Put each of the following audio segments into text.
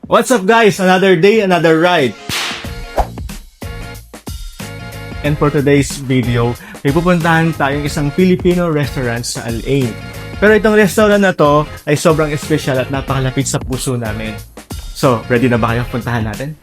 What's up guys? Another day, another ride. And for today's video, may pupuntahan tayong isang Filipino restaurant sa Al-Ain. Pero itong restaurant na to ay sobrang espesyal at napakalapit sa puso namin. So, ready na ba kayo puntahan natin?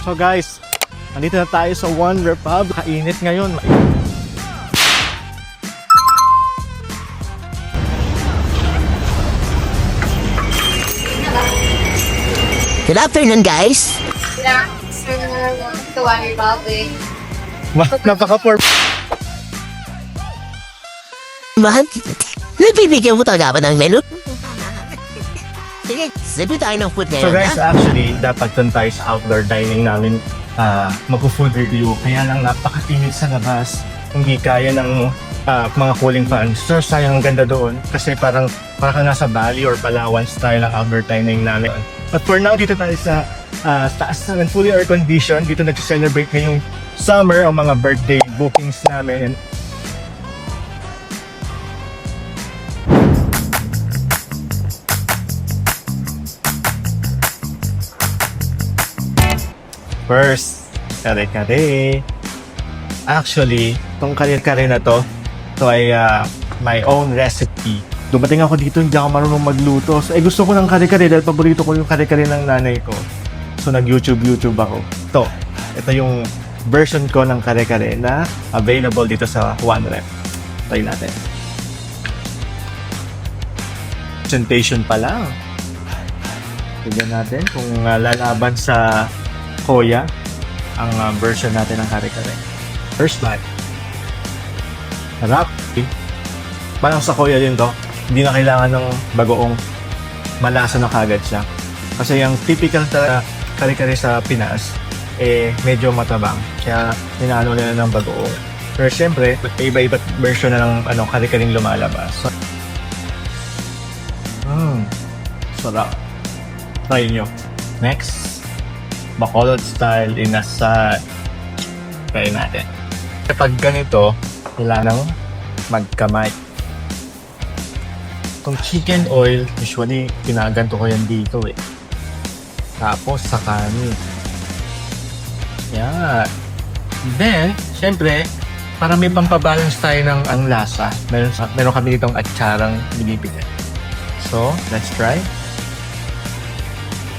So guys, nandito na tayo sa One Republic. Kainit ngayon. Good afternoon, guys. Yeah, to One Republic. Napaka-poor. Mahal, nagbibigyan mo talaga ba ng menu? Sige, sabi tayo ng food So ngayon, guys, ha? actually, dapat dun tayo sa outdoor dining namin mag-food review. Kaya lang napakainit sa labas. Hindi kaya ng mga cooling fans. So sayang ang ganda doon kasi parang ka nasa Bali or Palawan style ang outdoor dining namin. But for now, dito tayo sa taas namin, fully air condition. Dito nag-celebrate ngayong summer ang mga birthday bookings namin. First, kare-kare. Actually, itong kare-kare na to ay my own recipe. Dumating ako dito, hindi ako marunong magluto. So, gusto ko ng kare-kare dahil paborito ko yung kare-kare ng nanay ko. So, nag-YouTube ako. Ito yung version ko ng kare-kare na available dito sa One Rep. Try natin. Presentation pa lang. Tignan natin kung lalaban sa Koya ang version natin ng kare-kare. First bite. Harap. Parang sa Koya din to. Hindi na kailangan ng bagoong, malasa na kagad siya. Kasi yung typical talaga kare-kare sa Pinas, medyo matabang. Kaya inaano nila ng bagoong. Pero syempre, iba-iba version na ng kare-kareng lumalabas. So, sarap. Try nyo. Next. Bacolod style inasal. Try natin. Kapag ganito, kailangan magkamay. Itong chicken oil, usually, ginaganto ko yan dito eh. Tapos, sa kanin. Yan. Then, syempre, para may pampabalance tayo ng ang lasa, meron kami ditong atsarang binibigay. So, let's try.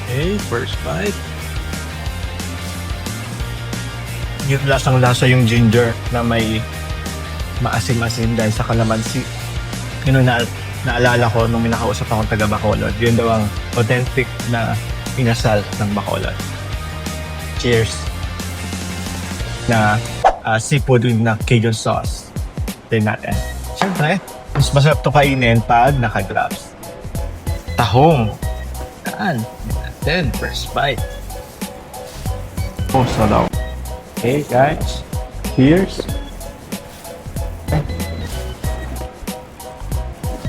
Okay, first bite. Yung lasang-lasa yung ginger na may maasim-asim dahil sa kalamansi. Yun ang naalala ko nung minakausap akong taga Bacolod. Yun daw ang authentic na inasal ng Bacolod. Cheers! Na seafood with na Cajun sauce. Tignan natin. Siyempre, mas masarap to kainin pag naka-grabs. Tahong. Taan. Then, first bite. Oh, sarap. Okay guys, cheers!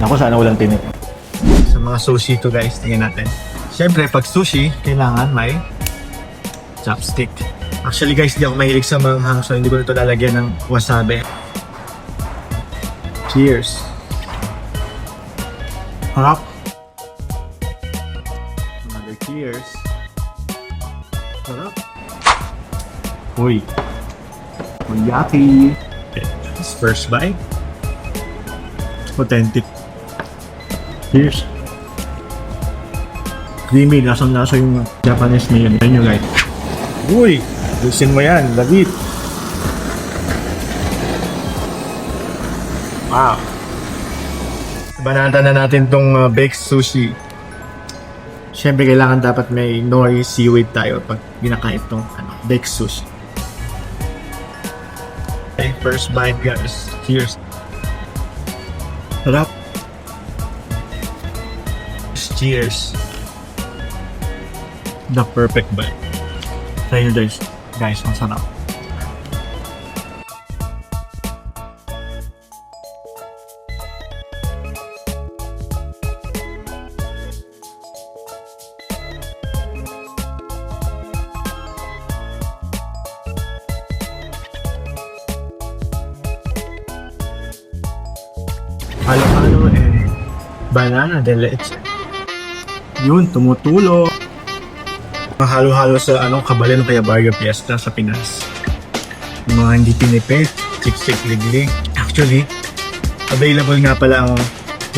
Naku, sana walang tinik. Sa mga sushi to guys, tingnan natin. Siyempre, pag sushi, kailangan may chopstick. Actually guys, di ako mahilig sa manghang, so hindi ko ito lalagyan ng wasabi. Cheers! Harap! Another cheers! Harap! Uy! Yaki! Okay, first bite. Authentic. Cheers! Creamy, lasang-lasa yung Japanese meal. Yan nyo guys. Uy! Lusin mo yan, labit! Wow! Banata na natin tong baked sushi. Siyempre, kailangan dapat may nori seaweed tayo pag ginakain itong baked sushi. Okay, first bite guys. Cheers. Sarap. Cheers! The perfect bite. Try nyo guys. Guys, ang sarap. Halo-halo banana de leche. Yun, tumutulo. Mahalo-halo sa kabalin kaya Barrio Fiesta sa Pinas. Yung mga hindi pinipit, chick-chick liglig. Actually, available nga pala ang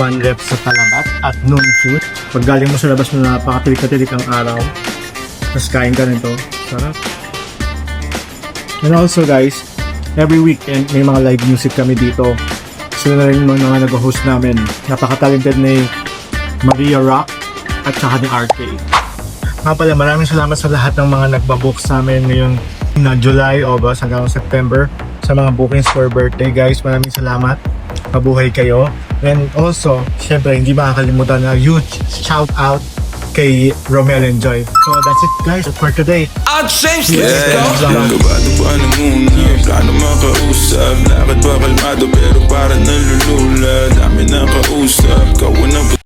1 rep sa Talabat at noon food. Pag galing mo sa labas na napakatilik-tilik ang araw, tapos kain ka nito, sarap. And also guys, every weekend may mga live music kami dito. Sila rin mga nag-host namin. Napaka-talented ni Maria Rock at saka ni RK. Nga pala, maraming salamat sa lahat ng mga nagbabook sa amin ngayong na July, August hanggang September sa mga bookings for birthday guys. Maraming salamat. Mabuhay kayo. And also, syempre, hindi makakalimutan na huge shout out kay Romel and Joy. So that's it guys for today. I'll change Yeah. this. Kabado pa na muna, plano makausap. Lakad pa kalmado pero para nalulula. Dami na kausap, kawan ang